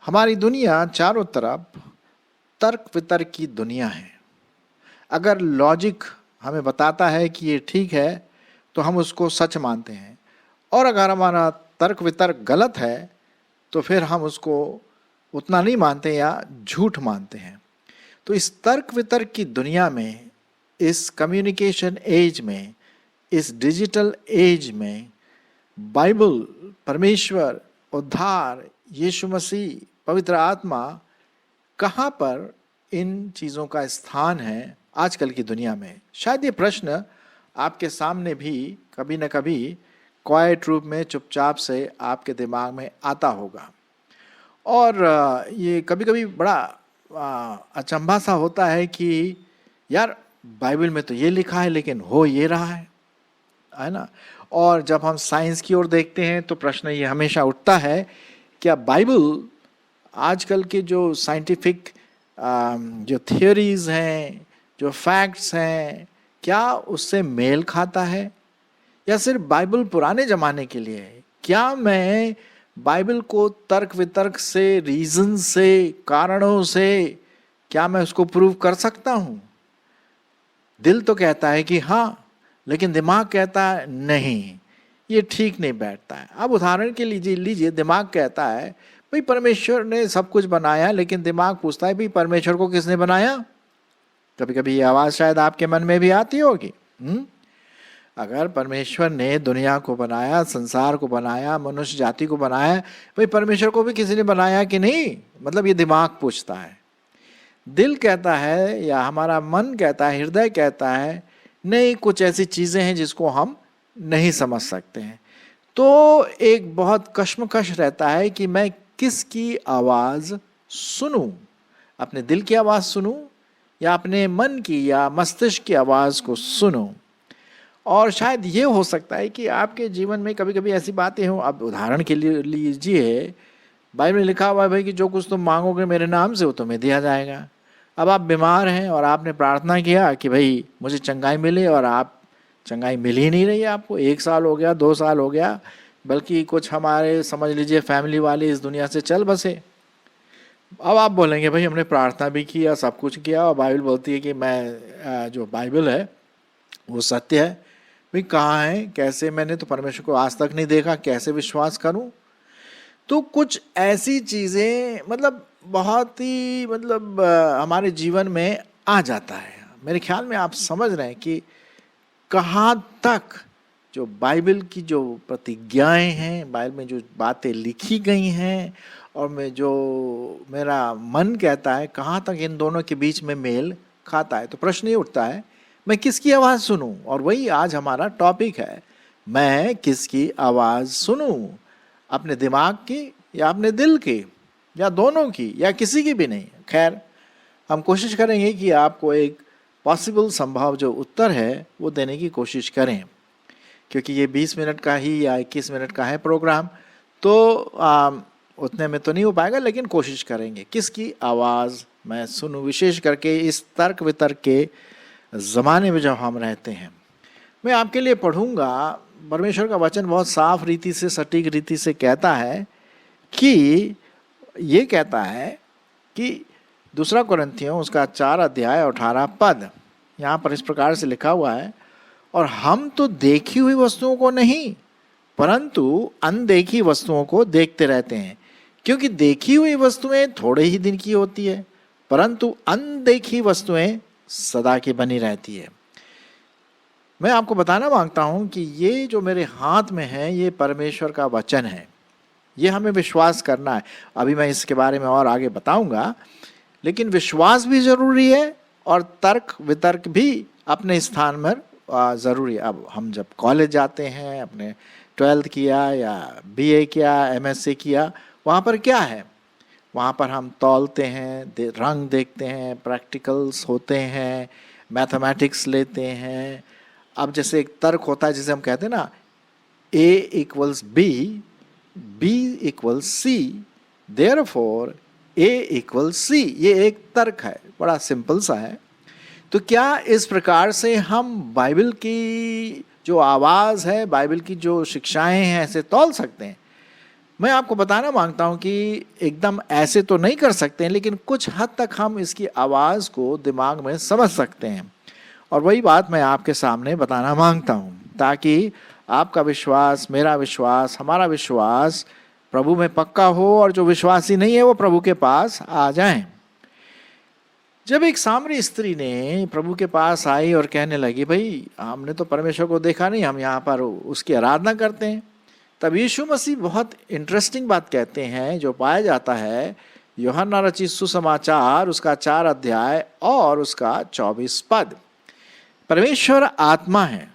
हमारी दुनिया चारों तरफ तर्क वितर्क की दुनिया है। अगर लॉजिक हमें बताता है कि ये ठीक है तो हम उसको सच मानते हैं, और अगर हमारा तर्क वितर्क गलत है तो फिर हम उसको उतना नहीं मानते या झूठ मानते हैं। तो इस तर्क वितर्क की दुनिया में, इस कम्युनिकेशन एज में, इस डिजिटल एज में बाइबल, परमेश्वर, उद्धार, यीशु मसीह, पवित्र आत्मा कहाँ पर इन चीज़ों का स्थान है आजकल की दुनिया में? शायद ये प्रश्न आपके सामने भी कभी न कभी क्वाइट रूप में चुपचाप से आपके दिमाग में आता होगा। और ये कभी कभी बड़ा अचंभा सा होता है कि यार, बाइबल में तो ये लिखा है लेकिन हो ये रहा है ना। और जब हम साइंस की ओर देखते हैं तो प्रश्न ये हमेशा उठता है, क्या बाइबल आजकल के जो साइंटिफिक जो थियोरीज हैं, जो फैक्ट्स हैं, क्या उससे मेल खाता है, या सिर्फ बाइबल पुराने ज़माने के लिए है? क्या मैं बाइबल को तर्क वितर्क से, रीज़न से, कारणों से, क्या मैं उसको प्रूव कर सकता हूँ? दिल तो कहता है कि हाँ, लेकिन दिमाग कहता है नहीं, ये ठीक नहीं बैठता है। अब उदाहरण के लीजिए दिमाग कहता है भाई परमेश्वर ने सब कुछ बनाया, लेकिन दिमाग पूछता है भाई परमेश्वर को किसने बनाया? कभी कभी ये आवाज़ शायद आपके मन में भी आती होगी। अगर परमेश्वर ने दुनिया को बनाया, संसार को बनाया, मनुष्य जाति को बनाया, भाई परमेश्वर को भी किसी ने बनाया कि नहीं? मतलब ये दिमाग पूछता है। दिल कहता है या हमारा मन कहता है, हृदय कहता है नहीं, कुछ ऐसी चीज़ें हैं जिसको हम नहीं समझ सकते हैं। तो एक बहुत कश्मकश रहता है कि मैं किसकी आवाज़ सुनूं? अपने दिल की आवाज़ सुनूं या अपने मन की या मस्तिष्क की आवाज़ को सुनूं? और शायद ये हो सकता है कि आपके जीवन में कभी कभी ऐसी बातें हों। अब उदाहरण के लिए लीजिए, बाइबल में लिखा हुआ है भाई कि जो कुछ तुम मांगोगे मेरे नाम से वो तुम्हें दिया जाएगा। अब आप बीमार हैं और आपने प्रार्थना किया कि भाई मुझे चंगाई मिले, और आप चंगाई मिल ही नहीं रही है आपको। 1 साल हो गया, 2 साल हो गया, बल्कि कुछ हमारे समझ लीजिए फैमिली वाले इस दुनिया से चल बसे। अब आप बोलेंगे भाई हमने प्रार्थना भी किया, सब कुछ किया, और बाइबल बोलती है कि मैं जो बाइबल है वो सत्य है। भाई कहाँ है, कैसे? मैंने तो परमेश्वर को आज तक नहीं देखा, कैसे विश्वास करूं? तो कुछ ऐसी चीज़ें मतलब बहुत ही हमारे जीवन में आ जाता है। मेरे ख्याल में आप समझ रहे हैं कि कहाँ तक जो बाइबल की जो प्रतिज्ञाएं हैं, बाइबल में जो बातें लिखी गई हैं, और मैं जो मेरा मन कहता है, कहाँ तक इन दोनों के बीच में मेल खाता है। तो प्रश्न ये उठता है, मैं किसकी आवाज़ सुनूं? और वही आज हमारा टॉपिक है, मैं किसकी आवाज़ सुनूं? अपने दिमाग की या अपने दिल की, या दोनों की, या किसी की भी नहीं? खैर, हम कोशिश करेंगे कि आपको एक पॉसिबल संभव जो उत्तर है वो देने की कोशिश करें, क्योंकि ये 20 मिनट का ही या 21 मिनट का है प्रोग्राम, तो उतने में तो नहीं हो पाएगा, लेकिन कोशिश करेंगे। किसकी आवाज़ मैं सुनूं, विशेष करके इस तर्क वितर्क के ज़माने में जब हम रहते हैं। मैं आपके लिए पढ़ूंगा, परमेश्वर का वचन बहुत साफ रीति से, सटीक रीति से कहता है कि ये कहता है कि 2 कुरिन्थियों उसका 4 अध्याय 18 पद, यहाँ पर इस प्रकार से लिखा हुआ है, और हम तो देखी हुई वस्तुओं को नहीं परंतु अनदेखी वस्तुओं को देखते रहते हैं, क्योंकि देखी हुई वस्तुएं थोड़े ही दिन की होती है, परंतु अनदेखी वस्तुएं सदा की बनी रहती है। मैं आपको बताना मांगता हूं कि ये जो मेरे हाथ में है ये परमेश्वर का वचन है, ये हमें विश्वास करना है। अभी मैं इसके बारे में और आगे बताऊंगा, लेकिन विश्वास भी ज़रूरी है और तर्क वितर्क भी अपने स्थान में ज़रूरी है। अब हम जब कॉलेज जाते हैं, अपने 12th किया या BA किया, MSc किया, वहाँ पर क्या है? वहाँ पर हम तौलते हैं, रंग देखते हैं, प्रैक्टिकल्स होते हैं, मैथमेटिक्स लेते हैं। अब जैसे एक तर्क होता है जिसे हम कहते हैं ना, A = B, B = C, therefore A = C, ये एक तर्क है, बड़ा सिंपल सा है। तो क्या इस प्रकार से हम बाइबल की जो आवाज़ है, बाइबल की जो शिक्षाएं हैं, ऐसे तौल सकते हैं? मैं आपको बताना मांगता हूं कि एकदम ऐसे तो नहीं कर सकते हैं, लेकिन कुछ हद तक हम इसकी आवाज़ को दिमाग में समझ सकते हैं। और वही बात मैं आपके सामने बताना मांगता हूं, ताकि आपका विश्वास, मेरा विश्वास, हमारा विश्वास प्रभु में पक्का हो और जो विश्वासी नहीं है वो प्रभु के पास आ जाएं। जब एक सामरी स्त्री ने प्रभु के पास आई और कहने लगी, भाई हमने तो परमेश्वर को देखा नहीं, हम यहाँ पर उसकी आराधना करते हैं, तब यीशु मसीह बहुत इंटरेस्टिंग बात कहते हैं, जो पाया जाता है यूहन्ना रचित सुसमाचार उसका 4 अध्याय और उसका 24 पद। परमेश्वर आत्मा है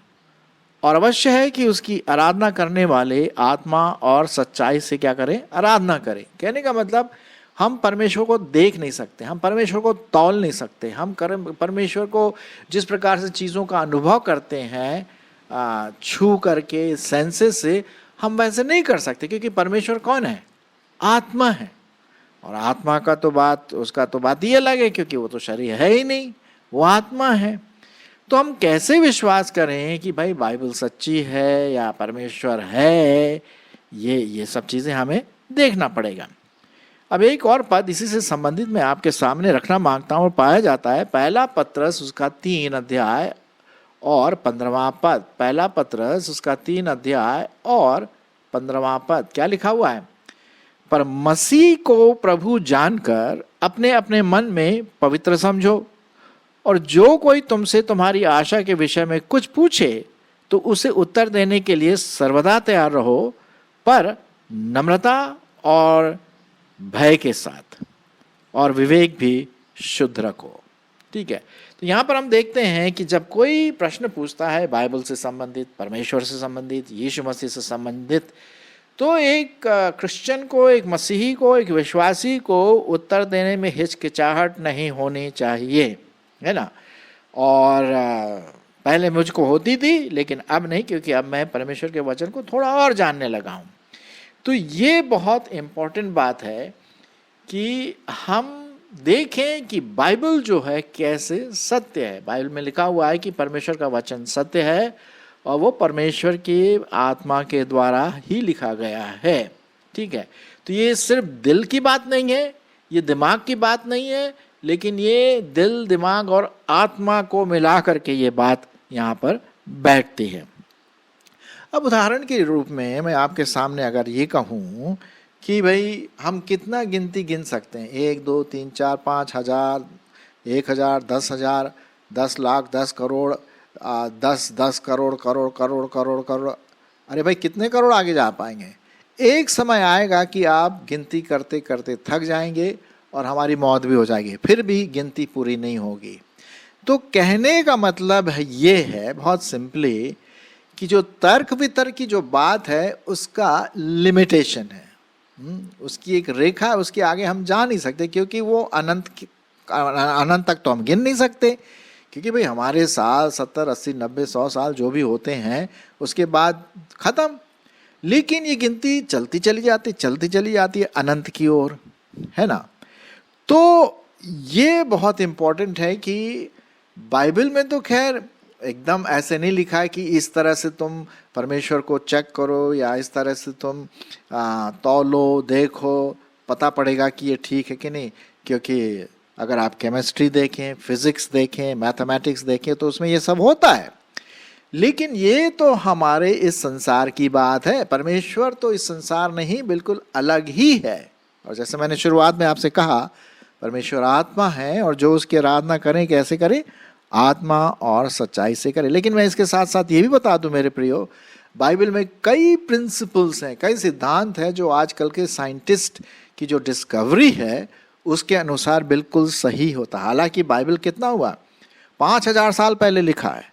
और अवश्य है कि उसकी आराधना करने वाले आत्मा और सच्चाई से क्या करें? आराधना करें। कहने का मतलब हम परमेश्वर को देख नहीं सकते, हम परमेश्वर को तौल नहीं सकते, हम परमेश्वर को जिस प्रकार से चीज़ों का अनुभव करते हैं छू करके, सेंसेस से, हम वैसे नहीं कर सकते, क्योंकि परमेश्वर कौन है? आत्मा है। और आत्मा का तो बात, उसका तो बात ही अलग है, क्योंकि वो तो शरीर है ही नहीं, वो आत्मा है। तो हम कैसे विश्वास करें कि भाई बाइबल सच्ची है या परमेश्वर है? ये सब चीज़ें हमें देखना पड़ेगा। अब एक और पद इसी से संबंधित मैं आपके सामने रखना मांगता हूँ, और पाया जाता है पहला पत्रस उसका 3 अध्याय और 15वां पद। पहला पत्रस उसका 3 अध्याय और 15वां पद क्या लिखा हुआ है? पर मसीह को प्रभु जानकर अपने अपने मन में पवित्र समझो, और जो कोई तुमसे तुम्हारी आशा के विषय में कुछ पूछे तो उसे उत्तर देने के लिए सर्वदा तैयार रहो, पर नम्रता और भय के साथ, और विवेक भी शुद्ध रखो। ठीक है, तो यहाँ पर हम देखते हैं कि जब कोई प्रश्न पूछता है बाइबल से संबंधित, परमेश्वर से संबंधित, यीशु मसीह से संबंधित, तो एक क्रिश्चियन को, एक मसीही को, एक विश्वासी को उत्तर देने में हिचकिचाहट नहीं होनी चाहिए, है ना। और पहले मुझको होती थी, लेकिन अब नहीं, क्योंकि अब मैं परमेश्वर के वचन को थोड़ा और जानने लगा हूँ। तो ये बहुत इम्पोर्टेंट बात है कि हम देखें कि बाइबल जो है कैसे सत्य है। बाइबल में लिखा हुआ है कि परमेश्वर का वचन सत्य है, और वो परमेश्वर की आत्मा के द्वारा ही लिखा गया है। ठीक है, तो ये सिर्फ दिल की बात नहीं है, ये दिमाग की बात नहीं है, लेकिन ये दिल, दिमाग और आत्मा को मिला करके ये बात यहाँ पर बैठती है। अब उदाहरण के रूप में मैं आपके सामने अगर ये कहूँ कि भाई हम कितना गिनती गिन सकते हैं, 1 2 3 4 5 हज़ार, 1,000, 10,000, 10 लाख, 10 करोड़, 10 करोड़, करोड़ करोड़ करोड़ करोड़, अरे भाई कितने करोड़ आगे जा पाएंगे? एक समय आएगा कि आप गिनती करते करते थक जाएंगे और हमारी मौत भी हो जाएगी, फिर भी गिनती पूरी नहीं होगी। तो कहने का मतलब है ये है बहुत सिंपली कि जो तर्क वितर्क की जो बात है उसका लिमिटेशन है, उसकी एक रेखा है, उसके आगे हम जा नहीं सकते, क्योंकि वो अनंत तक तो हम गिन नहीं सकते, क्योंकि भाई हमारे साल 70 80 90 100 साल जो भी होते हैं उसके बाद खत्म। लेकिन ये गिनती चलती चली जाती है अनंत की ओर, है ना। तो ये बहुत इम्पोर्टेंट है कि बाइबल में तो खैर एकदम ऐसे नहीं लिखा है कि इस तरह से तुम परमेश्वर को चेक करो, या इस तरह से तुम तौलो, देखो, पता पड़ेगा कि ये ठीक है कि नहीं। क्योंकि अगर आप केमिस्ट्री देखें, फिजिक्स देखें, मैथमेटिक्स देखें, तो उसमें ये सब होता है। लेकिन ये तो हमारे इस संसार की बात है, परमेश्वर तो इस संसार नहीं, बिल्कुल अलग ही है। और जैसे मैंने शुरुआत में आपसे कहा, परमेश्वर आत्मा है, और जो उसकी आराधना करें कैसे करें? आत्मा और सच्चाई से करें। लेकिन मैं इसके साथ साथ ये भी बता दूं मेरे प्रियो, बाइबल में कई प्रिंसिपल्स हैं, कई सिद्धांत हैं जो आजकल के साइंटिस्ट की जो डिस्कवरी है उसके अनुसार बिल्कुल सही होता है। हालांकि बाइबल कितना हुआ, 5,000 साल पहले लिखा है,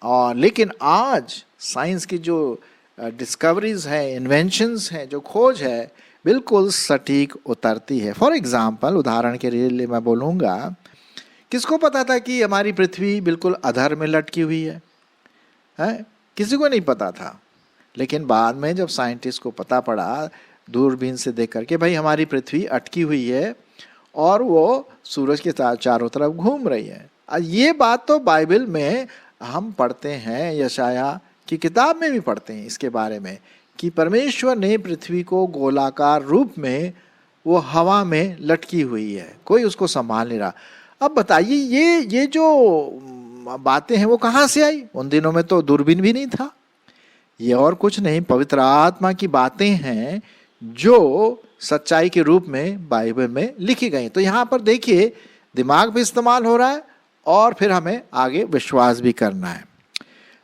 और लेकिन आज साइंस की जो डिस्कवरीज है, इन्वेंशंस हैं, जो खोज है, बिल्कुल सटीक उतरती है। फॉर एग्जाम्पल, उदाहरण के लिए मैं बोलूँगा, किसको पता था कि हमारी पृथ्वी बिल्कुल अधर में लटकी हुई है? किसी को नहीं पता था। लेकिन बाद में जब साइंटिस्ट को पता पड़ा दूरबीन से देख करके, भाई हमारी पृथ्वी अटकी हुई है और वो सूरज के चारों तरफ घूम रही है। ये बात तो बाइबल में हम पढ़ते हैं, यशाया की किताब में भी पढ़ते हैं इसके बारे में कि परमेश्वर ने पृथ्वी को गोलाकार रूप में वो हवा में लटकी हुई है, कोई उसको संभाल नहीं रहा। अब बताइए ये जो बातें हैं वो कहाँ से आई? उन दिनों में तो दूरबीन भी नहीं था। ये और कुछ नहीं, पवित्र आत्मा की बातें हैं जो सच्चाई के रूप में बाइबल में लिखी गई। तो यहाँ पर देखिए, दिमाग भी इस्तेमाल हो रहा है और फिर हमें आगे विश्वास भी करना है।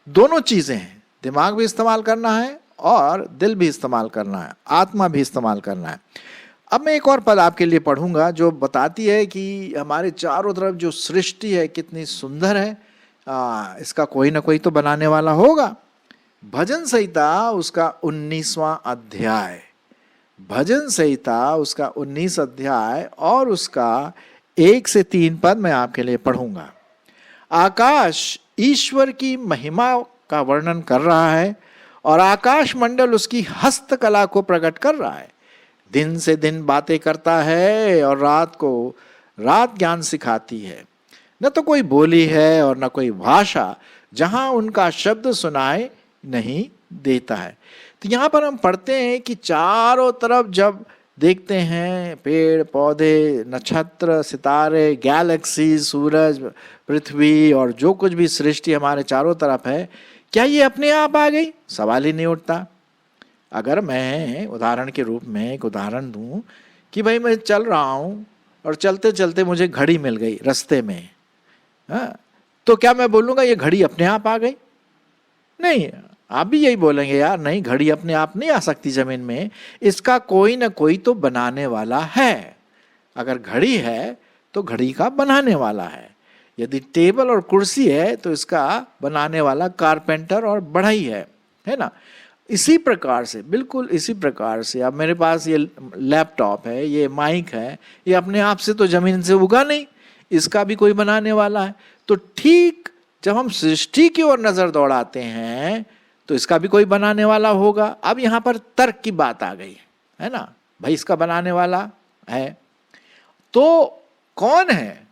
दोनों चीजें हैं, दिमाग भी इस्तेमाल करना है और दिल भी इस्तेमाल करना है, आत्मा भी इस्तेमाल करना है। अब मैं एक और पद आपके लिए पढ़ूंगा जो बताती है कि हमारे चारों तरफ जो सृष्टि है कितनी सुंदर है। इसका कोई ना कोई तो बनाने वाला होगा। भजन संहिता उसका 19वां अध्याय, भजन संहिता उसका 19 अध्याय और उसका 1 से 3 पद मैं आपके लिए पढ़ूंगा। आकाश ईश्वर की महिमा का वर्णन कर रहा है और आकाश मंडल उसकी हस्तकला को प्रकट कर रहा है। दिन से दिन बातें करता है और रात को रात ज्ञान सिखाती है। न तो कोई बोली है और न कोई भाषा जहां उनका शब्द सुनाए नहीं देता है। तो यहाँ पर हम पढ़ते हैं कि चारों तरफ जब देखते हैं पेड़ पौधे, नक्षत्र, सितारे, गैलेक्सी, सूरज, पृथ्वी और जो कुछ भी सृष्टि हमारे चारों तरफ है, क्या ये अपने आप आ गई? सवाल ही नहीं उठता। अगर मैं उदाहरण के रूप में एक उदाहरण दूं कि भाई मैं चल रहा हूं और चलते चलते मुझे घड़ी मिल गई रास्ते में, तो क्या मैं बोलूंगा ये घड़ी अपने आप आ गई? नहीं, आप भी यही बोलेंगे, यार नहीं, घड़ी अपने आप नहीं आ सकती जमीन में, इसका कोई ना कोई तो बनाने वाला है। अगर घड़ी है तो घड़ी का बनाने वाला है। यदि टेबल और कुर्सी है तो इसका बनाने वाला कारपेंटर और बढ़ई है ना। इसी प्रकार से, बिल्कुल इसी प्रकार से, अब मेरे पास ये लैपटॉप है, ये माइक है, ये अपने आप से तो जमीन से उगा नहीं, इसका भी कोई बनाने वाला है। तो ठीक जब हम सृष्टि की ओर नजर दौड़ाते हैं तो इसका भी कोई बनाने वाला होगा। अब यहां पर तर्क की बात आ गई है ना, भाई इसका बनाने वाला है तो कौन है?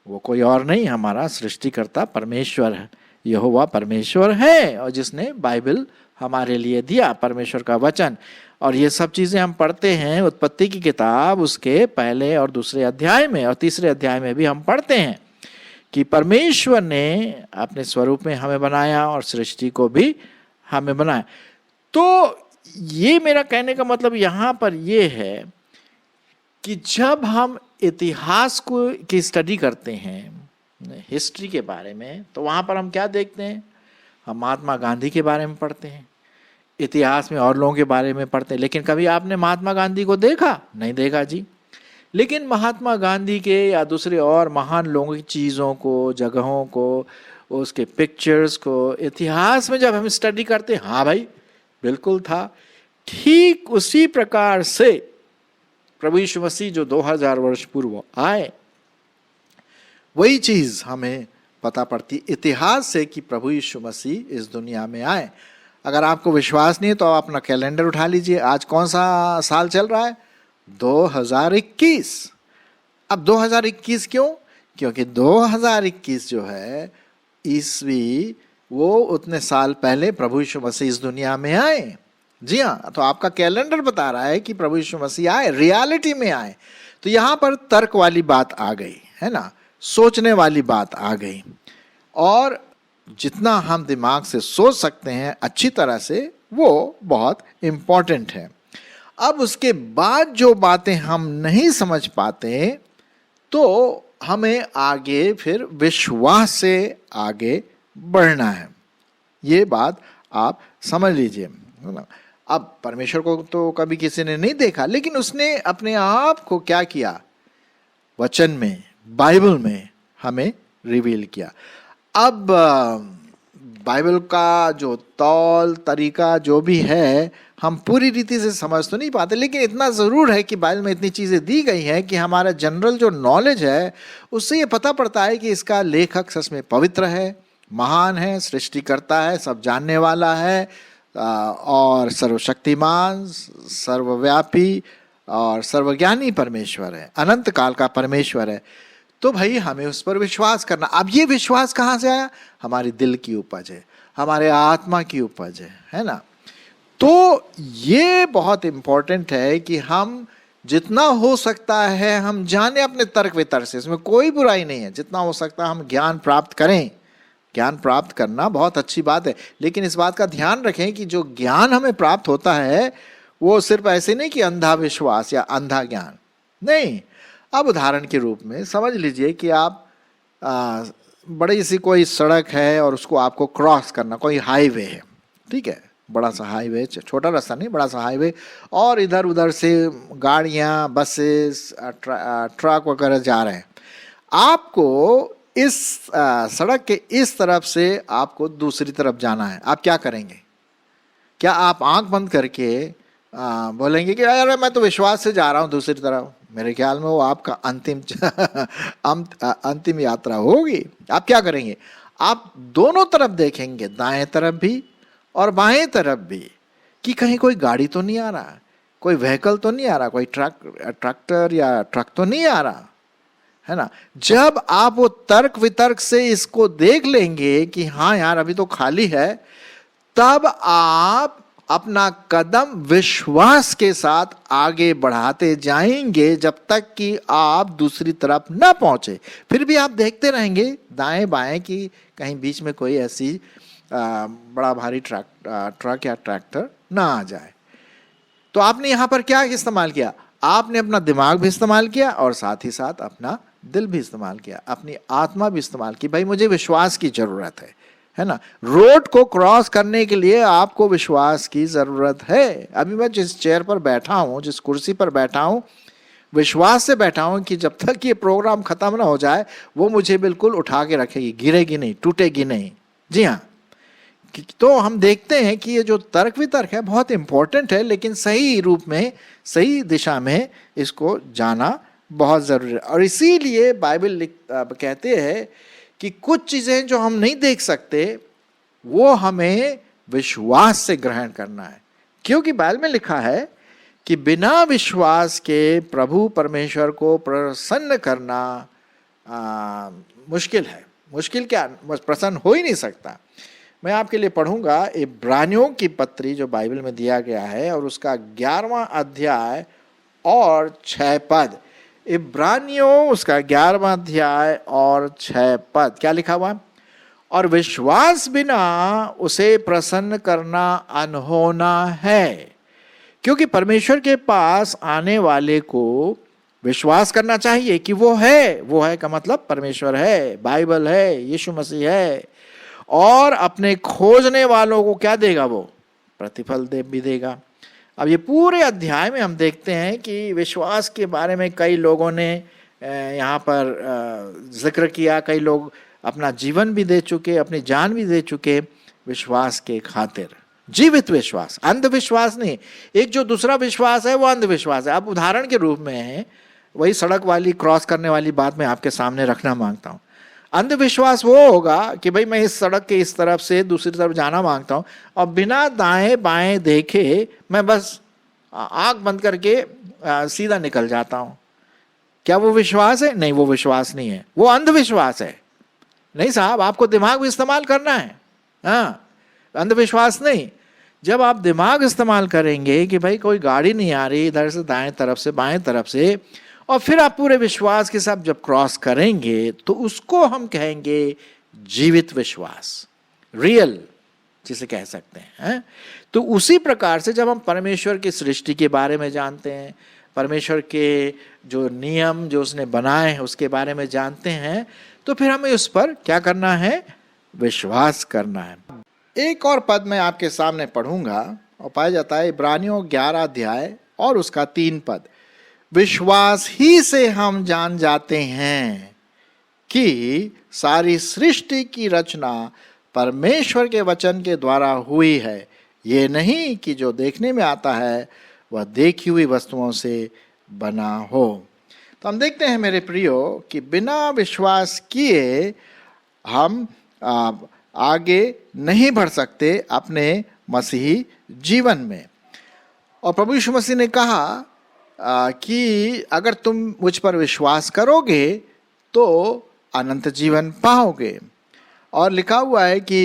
वो कोई और नहीं, हमारा सृष्टिकर्ता परमेश्वर है, यहोवा परमेश्वर है, और जिसने बाइबल हमारे लिए दिया, परमेश्वर का वचन। और ये सब चीजें हम पढ़ते हैं उत्पत्ति की किताब उसके पहले और दूसरे अध्याय में और तीसरे अध्याय में भी हम पढ़ते हैं कि परमेश्वर ने अपने स्वरूप में हमें बनाया और सृष्टि को भी हमें बनाया। तो ये मेरा कहने का मतलब यहां पर ये है कि जब हम इतिहास को की स्टडी करते हैं, हिस्ट्री के बारे में, तो वहां पर हम क्या देखते हैं? हम महात्मा गांधी के बारे में पढ़ते हैं, इतिहास में और लोगों के बारे में पढ़ते हैं। लेकिन कभी आपने महात्मा गांधी को देखा? नहीं देखा जी। लेकिन महात्मा गांधी के या दूसरे और महान लोगों की चीज़ों को, जगहों को, उसके पिक्चर्स को इतिहास में जब हम स्टडी करते हैं, हाँ भाई बिल्कुल था। ठीक उसी प्रकार से प्रभु यीशु मसीह जो 2000 वर्ष पूर्व आए, वही चीज हमें पता पड़ती इतिहास से कि प्रभु यीशु मसीह इस दुनिया में आए। अगर आपको विश्वास नहीं है तो आप अपना कैलेंडर उठा लीजिए। आज कौन सा साल चल रहा है? 2021। अब 2021 क्यों? क्योंकि 2021 जो है ईस्वी, वो उतने साल पहले प्रभु यीशु मसीह इस दुनिया में आए। जी हाँ, तो आपका कैलेंडर बता रहा है कि प्रभु यीशु मसीह आए, रियलिटी में आए। तो यहां पर तर्क वाली बात आ गई है ना, सोचने वाली बात आ गई। और जितना हम दिमाग से सोच सकते हैं अच्छी तरह से, वो बहुत इंपॉर्टेंट है। अब उसके बाद जो बातें हम नहीं समझ पाते तो हमें आगे फिर विश्वास से आगे बढ़ना है। ये बात आप समझ लीजिए। अब परमेश्वर को तो कभी किसी ने नहीं देखा, लेकिन उसने अपने आप को क्या किया? वचन में, बाइबल में हमें रिवील किया। अब बाइबल का जो तौल तरीका जो भी है, हम पूरी रीति से समझ तो नहीं पाते, लेकिन इतना ज़रूर है कि बाइबल में इतनी चीज़ें दी गई हैं कि हमारा जनरल जो नॉलेज है उससे ये पता पड़ता है कि इसका लेखक सच में पवित्र है, महान है, सृष्टिकर्ता है, सब जानने वाला है और सर्वशक्तिमान, सर्वव्यापी और सर्वज्ञानी परमेश्वर है, अनंत काल का परमेश्वर है। तो भाई हमें उस पर विश्वास करना। अब ये विश्वास कहाँ से आया? हमारी दिल की उपज है, हमारे आत्मा की उपज है ना। तो ये बहुत इंपॉर्टेंट है कि हम जितना हो सकता है हम जाने अपने तर्क वितर्क से, इसमें कोई बुराई नहीं है, जितना हो सकता है हम ज्ञान प्राप्त करें। ज्ञान प्राप्त करना बहुत अच्छी बात है, लेकिन इस बात का ध्यान रखें कि जो ज्ञान हमें प्राप्त होता है वो सिर्फ ऐसे नहीं कि अंधा विश्वास या अंधा ज्ञान नहीं। अब उदाहरण के रूप में समझ लीजिए कि आप बड़ी सी कोई सड़क है और उसको आपको क्रॉस करना, कोई हाईवे है, ठीक है, बड़ा सा हाईवे, छोटा रास्ता नहीं, बड़ा सा हाईवे, और इधर उधर से गाड़ियाँ, बसेस, ट्रक वगैरह जा रहे हैं। आपको इस सड़क के इस तरफ से आपको दूसरी तरफ जाना है, आप क्या करेंगे? क्या आप आंख बंद करके बोलेंगे कि यार मैं तो विश्वास से जा रहा हूँ दूसरी तरफ? मेरे ख्याल में वो आपका अंतिम यात्रा होगी। आप क्या करेंगे? आप दोनों तरफ देखेंगे, दाएं तरफ भी और बाएं तरफ भी, कि कहीं कोई गाड़ी तो नहीं आ रहा, कोई व्हीकल तो नहीं आ रहा, कोई ट्रैक्टर या ट्रक तो नहीं आ रहा, है ना। जब आप वो तर्क वितर्क से इसको देख लेंगे कि हाँ यार अभी तो खाली है, तब आप अपना कदम विश्वास के साथ आगे बढ़ाते जाएंगे जब तक कि आप दूसरी तरफ ना पहुंचे। फिर भी आप देखते रहेंगे दाएं बाएं कि कहीं बीच में कोई ऐसी बड़ा भारी ट्रक या ट्रैक्टर ना आ जाए। तो आपने यहां पर क्या इस्तेमाल किया? आपने अपना दिमाग भी इस्तेमाल किया और साथ ही साथ अपना दिल भी इस्तेमाल किया, अपनी आत्मा भी इस्तेमाल की। भाई मुझे विश्वास की जरूरत है ना। रोड को क्रॉस करने के लिए आपको विश्वास की जरूरत है। अभी मैं जिस चेयर पर बैठा हूं, जिस कुर्सी पर बैठा हूं, विश्वास से बैठा हूं कि जब तक ये प्रोग्राम खत्म ना हो जाए वो मुझे बिल्कुल उठा के रखेगी, गिरेगी नहीं, टूटेगी नहीं। जी हाँ। तो हम देखते हैं कि ये जो तर्क वितर्क है बहुत इंपॉर्टेंट है, लेकिन सही रूप में, सही दिशा में इसको जाना बहुत जरूरी है। और इसीलिए बाइबल कहते हैं कि कुछ चीजें जो हम नहीं देख सकते वो हमें विश्वास से ग्रहण करना है, क्योंकि बाइबल में लिखा है कि बिना विश्वास के प्रभु परमेश्वर को प्रसन्न करना मुश्किल है। मुश्किल क्या, प्रसन्न हो ही नहीं सकता। मैं आपके लिए पढ़ूंगा इब्रानियों की पत्री जो बाइबल में दिया गया है और उसका 11वां अध्याय और 6 पद। इब्रानियों उसका 11वां अध्याय और 6 पद क्या लिखा हुआ? और विश्वास बिना उसे प्रसन्न करना अनहोना है, क्योंकि परमेश्वर के पास आने वाले को विश्वास करना चाहिए कि वो है का मतलब परमेश्वर है, बाइबल है, यीशु मसीह है, और अपने खोजने वालों को क्या देगा? वो प्रतिफल भी देगा। अब ये पूरे अध्याय में हम देखते हैं कि विश्वास के बारे में कई लोगों ने यहाँ पर जिक्र किया। कई लोग अपना जीवन भी दे चुके, अपनी जान भी दे चुके विश्वास के खातिर। जीवित विश्वास, अंधविश्वास नहीं। एक जो दूसरा विश्वास है वो अंधविश्वास है। अब उदाहरण के रूप में वही सड़क वाली क्रॉस करने वाली बात मैं आपके सामने रखना मांगता हूँ। अंधविश्वास वो होगा कि भाई मैं इस सड़क के इस तरफ से दूसरी तरफ जाना मांगता हूँ और बिना दाएं बाएं देखे मैं बस आंख बंद करके सीधा निकल जाता हूँ। क्या वो विश्वास है? नहीं, वो विश्वास नहीं है, वो अंधविश्वास है। नहीं साहब, आपको दिमाग भी इस्तेमाल करना है। हाँ, अंधविश्वास नहीं। जब आप दिमाग इस्तेमाल करेंगे कि भाई कोई गाड़ी नहीं आ रही इधर से दाएं तरफ से बाएं तरफ से, और फिर आप पूरे विश्वास के साथ जब क्रॉस करेंगे तो उसको हम कहेंगे जीवित विश्वास, रियल जिसे कह सकते हैं। तो उसी प्रकार से जब हम परमेश्वर की सृष्टि के बारे में जानते हैं, परमेश्वर के जो नियम जो उसने बनाए हैं उसके बारे में जानते हैं, तो फिर हमें उस पर क्या करना है? विश्वास करना है। एक और पद मैं आपके सामने पढ़ूंगा और पाया जाता है इब्रानियों 11 अध्याय और उसका 3 पद। विश्वास ही से हम जान जाते हैं कि सारी सृष्टि की रचना परमेश्वर के वचन के द्वारा हुई है, ये नहीं कि जो देखने में आता है वह देखी हुई वस्तुओं से बना हो। तो हम देखते हैं मेरे प्रियो कि बिना विश्वास किए हम आगे नहीं बढ़ सकते अपने मसीही जीवन में। और प्रभु यीशु मसीह ने कहा कि अगर तुम मुझ पर विश्वास करोगे तो अनंत जीवन पाओगे। और लिखा हुआ है कि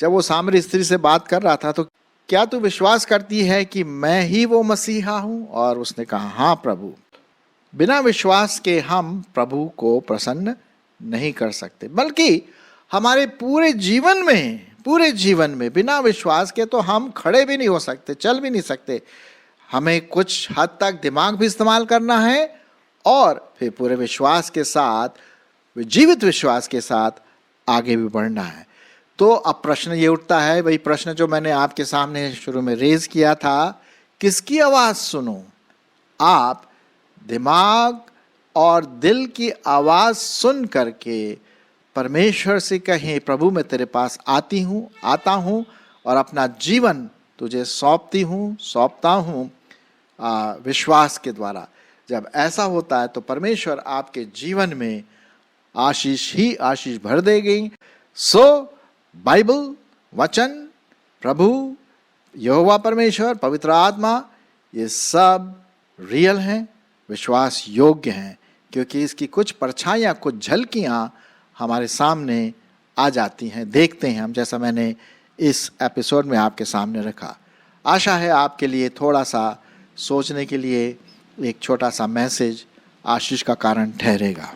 जब वो सामरी स्त्री से बात कर रहा था तो क्या तू विश्वास करती है कि मैं ही वो मसीहा हूं? और उसने कहा हाँ प्रभु। बिना विश्वास के हम प्रभु को प्रसन्न नहीं कर सकते, बल्कि हमारे पूरे जीवन में बिना विश्वास के तो हम खड़े भी नहीं हो सकते, चल भी नहीं सकते। हमें कुछ हद तक दिमाग भी इस्तेमाल करना है और फिर पूरे विश्वास के साथ, जीवित विश्वास के साथ आगे भी बढ़ना है। तो अब प्रश्न ये उठता है, वही प्रश्न जो मैंने आपके सामने शुरू में रेज किया था, किसकी आवाज सुनो? आप दिमाग और दिल की आवाज सुन करके परमेश्वर से कहें, प्रभु मैं तेरे पास आता हूं और अपना जीवन तुझे सौंपता हूं विश्वास के द्वारा। जब ऐसा होता है तो परमेश्वर आपके जीवन में आशीष ही आशीष भर देगी। सो बाइबल, वचन, प्रभु, यहोवा परमेश्वर, पवित्र आत्मा, ये सब रियल हैं, विश्वास योग्य हैं, क्योंकि इसकी कुछ परछाइयाँ, कुछ झलकियाँ हमारे सामने आ जाती हैं, देखते हैं हम, जैसा मैंने इस एपिसोड में आपके सामने रखा। आशा है आपके लिए थोड़ा सा सोचने के लिए एक छोटा सा मैसेज आशीष का कारण ठहरेगा।